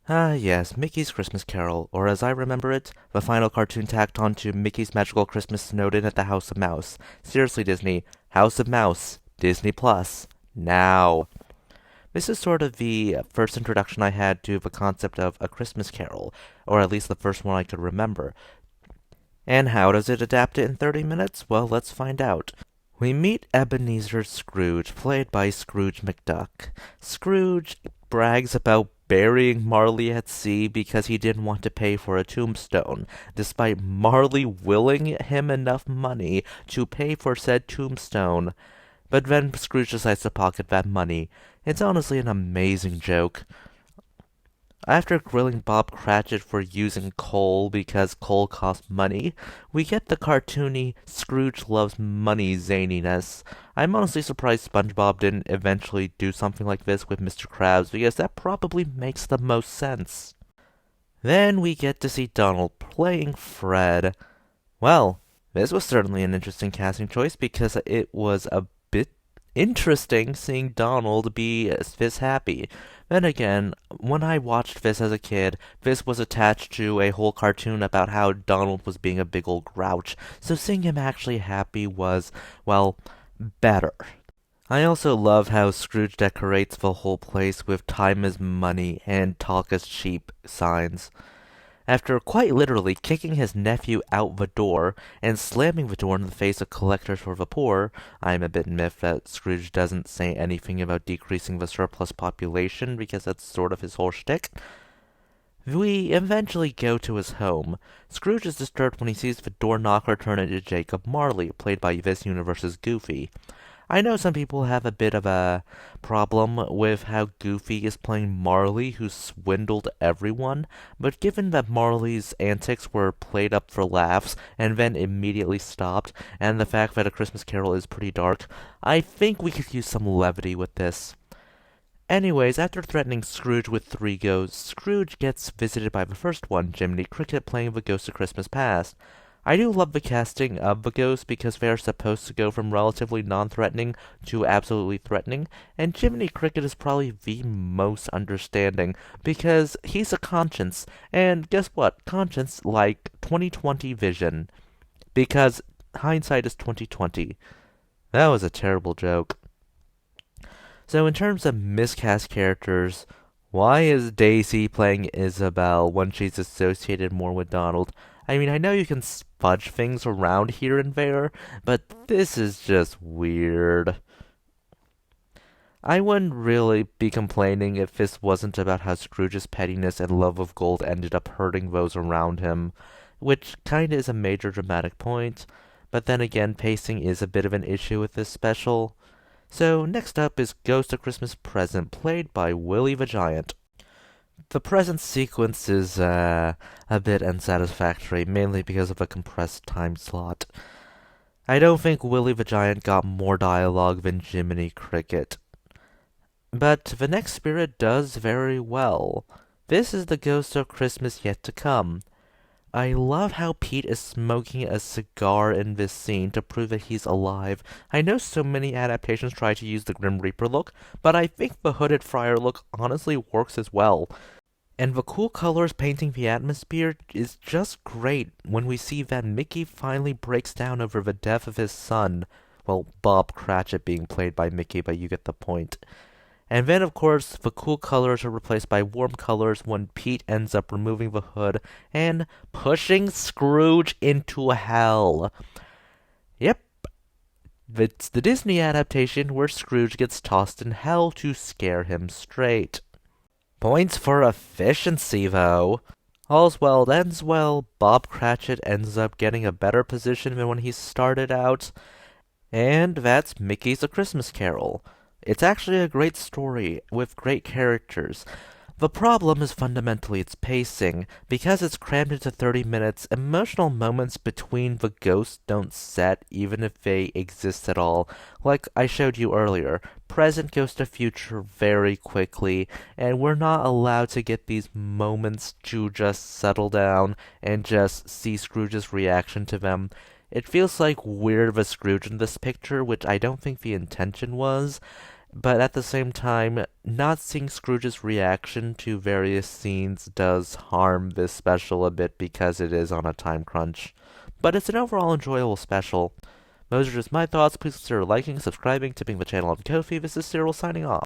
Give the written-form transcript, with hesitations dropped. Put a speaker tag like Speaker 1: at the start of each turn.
Speaker 1: Ah, yes, Mickey's Christmas Carol, or as I remember it, the final cartoon tacked onto Mickey's Magical Christmas snowed in at the House of Mouse. Seriously, Disney, House of Mouse, Disney Plus, now. This is sort of the first introduction I had to the concept of a Christmas Carol, or at least the first one I could remember. And how does it adapt it in 30 minutes? Well, let's find out. We meet Ebenezer Scrooge, played by Scrooge McDuck. Scrooge brags about burying Marley at sea because he didn't want to pay for a tombstone, despite Marley willing him enough money to pay for said tombstone. But then Scrooge decides to pocket that money. It's honestly an amazing joke. After grilling Bob Cratchit for using coal because coal costs money, we get the cartoony Scrooge loves money zaniness. I'm honestly surprised SpongeBob didn't eventually do something like this with Mr. Krabs because that probably makes the most sense. Then we get to see Donald playing Fred. Well, this was certainly an interesting casting choice because it was a bit interesting seeing Donald be this happy. Then again, when I watched this as a kid, this was attached to a whole cartoon about how Donald was being a big old grouch, so seeing him actually happy was, well, better. I also love how Scrooge decorates the whole place with time is money and talk is cheap signs. After quite literally kicking his nephew out the door and slamming the door in the face of collectors for the poor, I am a bit miffed that Scrooge doesn't say anything about decreasing the surplus population because that's sort of his whole shtick. We eventually go to his home. Scrooge is disturbed when he sees the door knocker turn into Jacob Marley, played by this universe's Goofy. I know some people have a bit of a problem with how Goofy is playing Marley, who swindled everyone, but given that Marley's antics were played up for laughs and then immediately stopped, and the fact that A Christmas Carol is pretty dark, I think we could use some levity with this. Anyways, after threatening Scrooge with three ghosts, Scrooge gets visited by the first one, Jiminy Cricket, playing the Ghost of Christmas Past. I do love the casting of the ghosts because they are supposed to go from relatively non-threatening to absolutely threatening, and Jiminy Cricket is probably the most understanding because he's a conscience, and guess what? Conscience like 2020 vision, because hindsight is 2020. That was a terrible joke. So in terms of miscast characters, why is Daisy playing Isabel when she's associated more with Donald? I mean, I know you can fudge things around here and there, but this is just weird. I wouldn't really be complaining if this wasn't about how Scrooge's pettiness and love of gold ended up hurting those around him, which kinda is a major dramatic point, but then again, pacing is a bit of an issue with this special. So next up is Ghost of Christmas Present, played by Willie the Giant. The present sequence is a bit unsatisfactory, mainly because of a compressed time slot. I don't think Willie the Giant got more dialogue than Jiminy Cricket. But the next spirit does very well. This is the Ghost of Christmas Yet to Come. I love how Pete is smoking a cigar in this scene to prove that he's alive. I know so many adaptations try to use the Grim Reaper look, but I think the Hooded Friar look honestly works as well. And the cool colors painting the atmosphere is just great when we see that Mickey finally breaks down over the death of his son. Well, Bob Cratchit being played by Mickey, but you get the point. And then, of course, the cool colors are replaced by warm colors when Pete ends up removing the hood and pushing Scrooge into hell. Yep, it's the Disney adaptation where Scrooge gets tossed in hell to scare him straight. Points for efficiency, though. All's well that ends well. Bob Cratchit ends up getting a better position than when he started out. And that's Mickey's A Christmas Carol. It's actually a great story with great characters. The problem is fundamentally its pacing. Because it's crammed into 30 minutes, emotional moments between the ghosts don't set even if they exist at all. Like I showed you earlier, present goes to future very quickly, and we're not allowed to get these moments to just settle down and just see Scrooge's reaction to them. It feels like we're the Scrooge in this picture, which I don't think the intention was. But at the same time, not seeing Scrooge's reaction to various scenes does harm this special a bit because it is on a time crunch. But it's an overall enjoyable special. Those are just my thoughts. Please consider liking, subscribing, tipping the channel on Ko-fi. This is Cyril signing off.